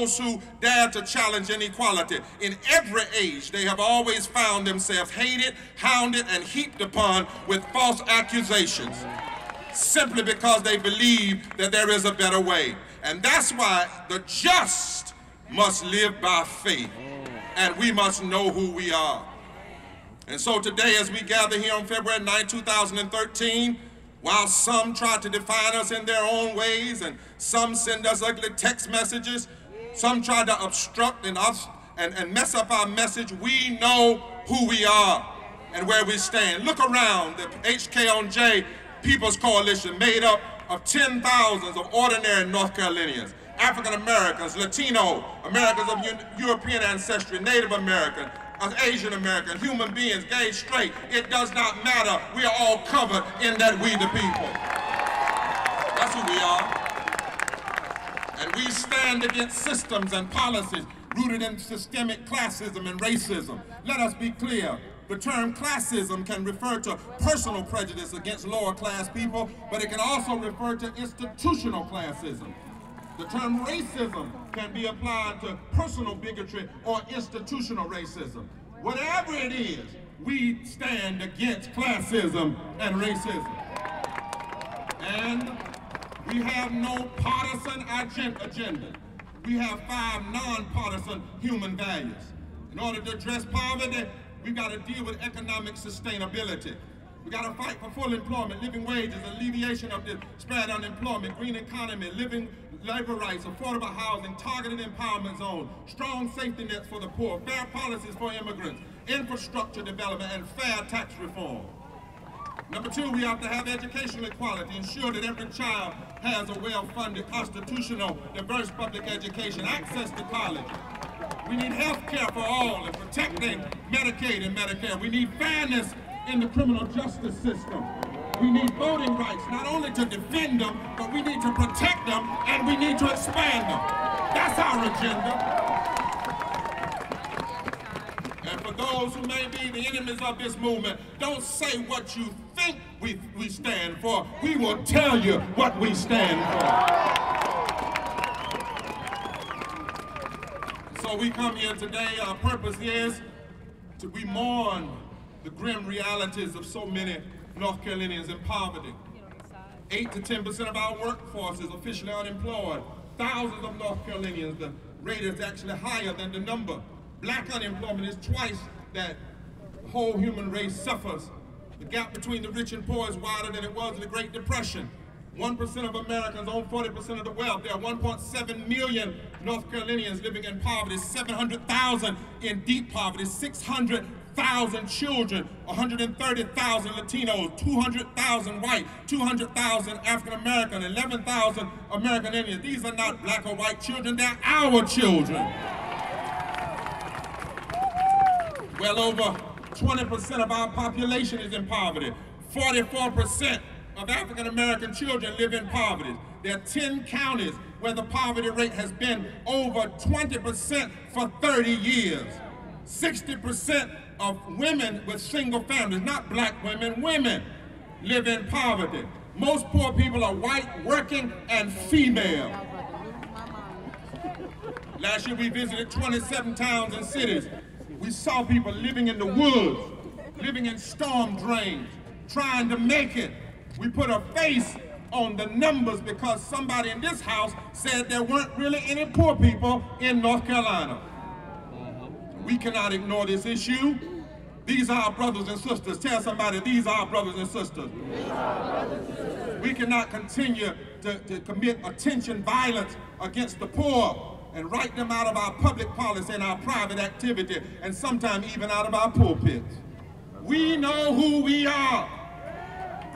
those who dare to challenge inequality. In every age, they have always found themselves hated, hounded, and heaped upon with false accusations, simply because they believe that there is a better way. And that's why the just must live by faith, and we must know who we are. And so today, as we gather here on February 9, 2013, while some try to define us in their own ways, and some send us ugly text messages, some try to obstruct and mess up our message, we know who we are and where we stand. Look around, the HK-on-J People's Coalition, made up of 10,000s of ordinary North Carolinians, African Americans, Latino, Americans of European ancestry, Native American, Asian American, human beings, gay, straight. It does not matter. We are all covered in that we the people. That's who we are. And we stand against systems and policies rooted in systemic classism and racism. Let us be clear. The term classism can refer to personal prejudice against lower class people, but it can also refer to institutional classism. The term racism can be applied to personal bigotry or institutional racism. Whatever it is, we stand against classism and racism. And we have no partisan agenda. We have 5 non-partisan human values. In order to address poverty, we've got to deal with economic sustainability. We got to fight for full employment, living wages, alleviation of the spread unemployment, green economy, labor rights, affordable housing, targeted empowerment zone, strong safety nets for the poor, fair policies for immigrants, infrastructure development, and fair tax reform. Number 2, we have to have educational equality, ensure that every child has a well-funded, constitutional, diverse public education, access to college. We need health care for all and protecting Medicaid and Medicare. We need fairness in the criminal justice system. We need voting rights, not only to defend them, but we need to protect them and we need to expand them. That's our agenda. And for those who may be the enemies of this movement, don't say what you think we stand for. We will tell you what we stand for. So we come here today, our purpose is we mourn the grim realities of so many North Carolinians in poverty. 8 to 10% of our workforce is officially unemployed. Thousands of North Carolinians, the rate is actually higher than the number. Black unemployment is twice that the whole human race suffers. The gap between the rich and poor is wider than it was in the Great Depression. 1% of Americans own 40% of the wealth. There are 1.7 million North Carolinians living in poverty, 700,000 in deep poverty, 600,000 children, 130,000 Latinos, 200,000 white, 200,000 African American, 11,000 American Indians. These are not black or white children, they're our children. Well over 20% of our population is in poverty. 44% of African American children live in poverty. There are 10 counties where the poverty rate has been over 20% for 30 years. 60% of women with single families, not black women, women live in poverty. Most poor people are white, working, and female. Last year we visited 27 towns and cities. We saw people living in the woods, living in storm drains, trying to make it. We put a face on the numbers because somebody in this house said there weren't really any poor people in North Carolina. We cannot ignore this issue. These are our brothers and sisters. Tell somebody, these are our brothers and sisters. We cannot continue to commit attention violence against the poor and write them out of our public policy and our private activity, and sometimes even out of our pulpits. We know who we are.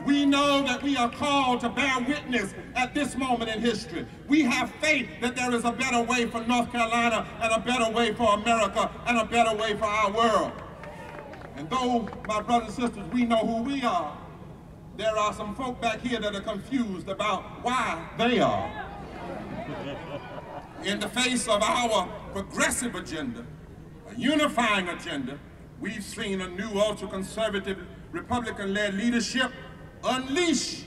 We know that we are called to bear witness at this moment in history. We have faith that there is a better way for North Carolina and a better way for America and a better way for our world. And though, my brothers and sisters, we know who we are, there are some folk back here that are confused about why they are. In the face of our progressive agenda, a unifying agenda, we've seen a new ultra-conservative Republican-led leadership unleash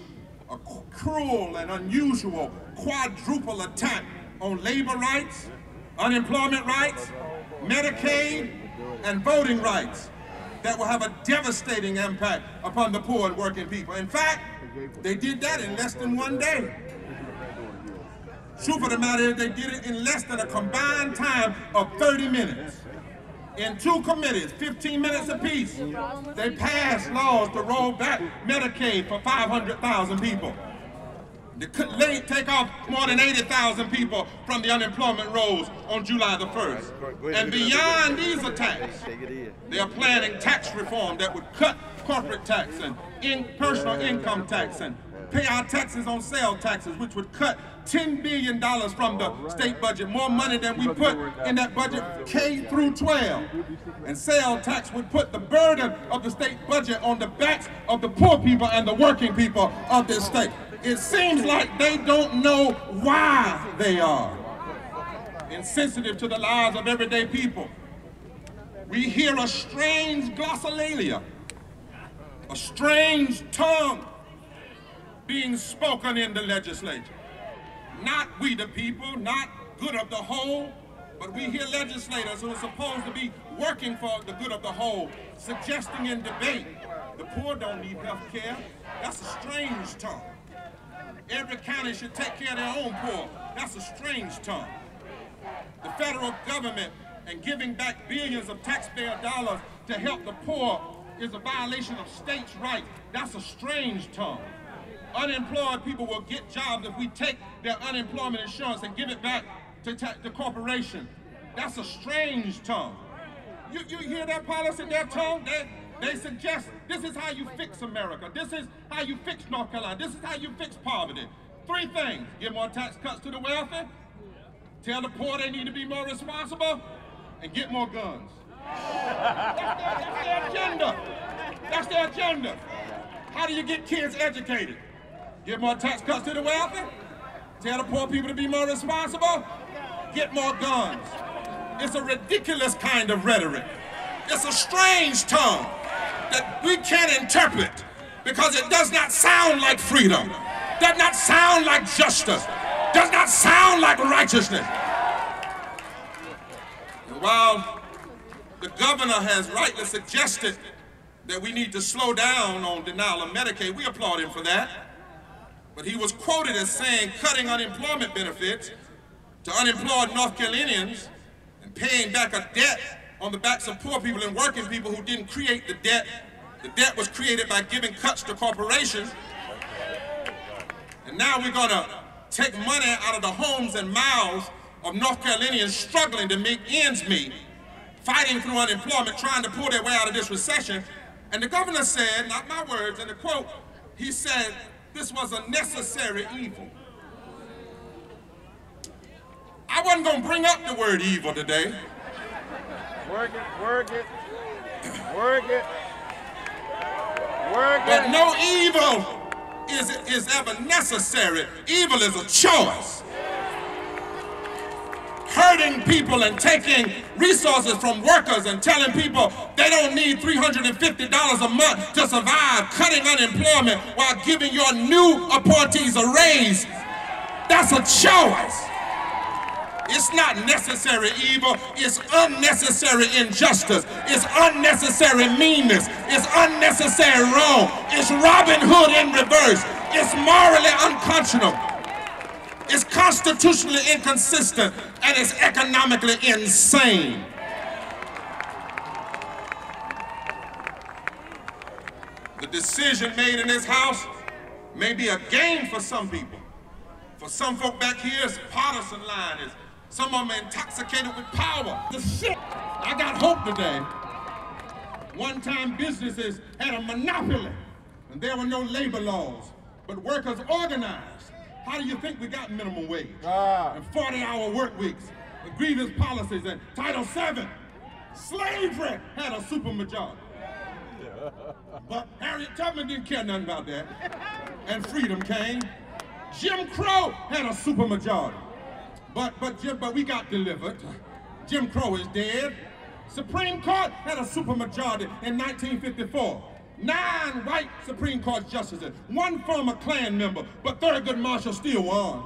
a cruel and unusual quadruple attack on labor rights, unemployment rights, Medicaid, and voting rights that will have a devastating impact upon the poor and working people. In fact, they did that in less than 1 day. Truth of the matter is they did it in less than a combined time of 30 minutes. In 2 committees, 15 minutes apiece, they passed laws to roll back Medicaid for 500,000 people. They take off more than 80,000 people from the unemployment rolls on July the 1st. And beyond these attacks, they are planning tax reform that would cut corporate tax and personal income tax and pay our taxes on sales taxes, which would cut $10 billion from the state budget, more money than we put in that budget K through 12. And sales tax would put the burden of the state budget on the backs of the poor people and the working people of this state. It seems like they don't know why they are insensitive to the lives of everyday people. We hear a strange glossolalia, a strange tongue being spoken in the legislature. Not we the people, not good of the whole, but we hear legislators who are supposed to be working for the good of the whole, suggesting in debate, the poor don't need health care. That's a strange tongue. Every county should take care of their own poor. That's a strange tongue. The federal government and giving back billions of taxpayer dollars to help the poor is a violation of states' rights. That's a strange tongue. Unemployed people will get jobs if we take their unemployment insurance and give it back to the corporation. That's a strange tongue. You hear that policy, their tongue? They suggest this is how you fix America. This is how you fix North Carolina. This is how you fix poverty. 3 things. Give more tax cuts to the wealthy, tell the poor they need to be more responsible, and get more guns. That's their agenda. That's their agenda. How do you get kids educated? Give more tax cuts to the wealthy, tell the poor people to be more responsible, get more guns. It's a ridiculous kind of rhetoric. It's a strange tongue that we can't interpret because it does not sound like freedom, does not sound like justice, does not sound like righteousness. And while the governor has rightly suggested that we need to slow down on denial of Medicaid, we applaud him for that. But he was quoted as saying cutting unemployment benefits to unemployed North Carolinians and paying back a debt on the backs of poor people and working people who didn't create the debt. The debt was created by giving cuts to corporations. And now we're going to take money out of the homes and mouths of North Carolinians struggling to make ends meet, fighting through unemployment, trying to pull their way out of this recession. And the governor said, not my words, in the quote, he said, this was a necessary evil. I wasn't going to bring up the word evil today. Work it, work it, work it, work it. But no evil is ever necessary. Evil is a choice. Hurting people and taking resources from workers and telling people they don't need $350 a month to survive, cutting unemployment while giving your new appointees a raise. That's a choice. It's not necessary evil, it's unnecessary injustice, it's unnecessary meanness, it's unnecessary wrong, it's Robin Hood in reverse, it's morally unconscionable, it's constitutionally inconsistent, and it's economically insane. The decision made in this House may be a gain for some people. For some folk back here, it's partisan line. Some of them are intoxicated with power. The shit. I got hope today. One time businesses had a monopoly and there were no labor laws, but workers organized. How do you think we got minimum wage? And 40-hour work weeks, and grievance policies, and Title VII. Slavery had a supermajority. But Harriet Tubman didn't care nothing about that. And freedom came. Jim Crow had a supermajority. But we got delivered. Jim Crow is dead. Supreme Court had a supermajority in 1954. 9 white Supreme Court justices, 1 former Klan member, but Thurgood Marshall still won.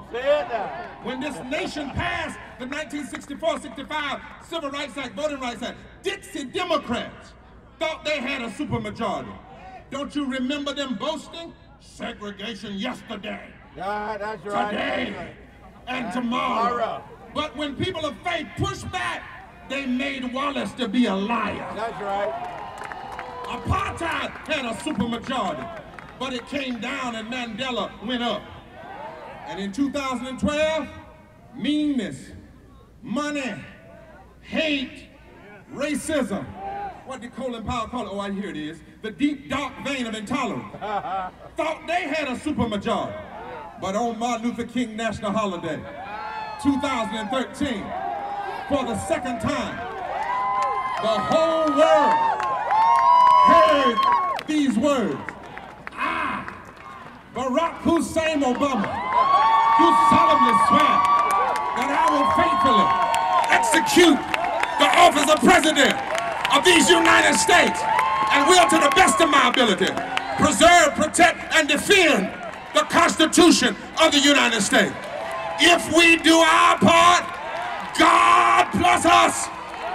When this nation passed the 1964-65 Civil Rights Act, Voting Rights Act, Dixie Democrats thought they had a supermajority. Don't you remember them boasting? Segregation yesterday, That's right. today, and tomorrow. But when people of faith pushed back, they made Wallace to be a liar. That's right. Apartheid had a supermajority, but it came down and Mandela went up. And in 2012, meanness, money, hate, racism, what did Colin Powell call it? Oh, here it is. The deep, dark vein of intolerance. Thought they had a supermajority. But on Martin Luther King National Holiday, 2013, for the second time, the whole world heard these words. I, Barack Hussein Obama, do solemnly swear that I will faithfully execute the office of President of these United States and will, to the best of my ability, preserve, protect, and defend the Constitution of the United States. If we do our part, God plus us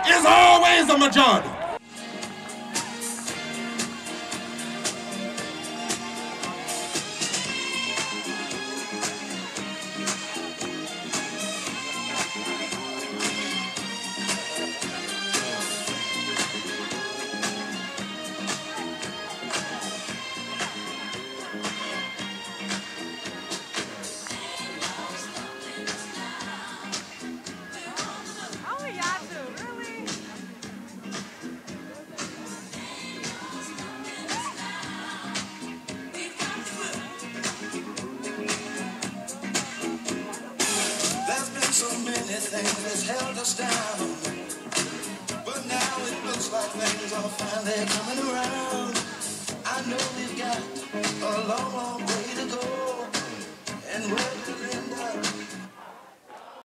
is always a majority. Things that's held us down, but now it looks like things are finally coming around. I know we've got a long, long way to go, and we're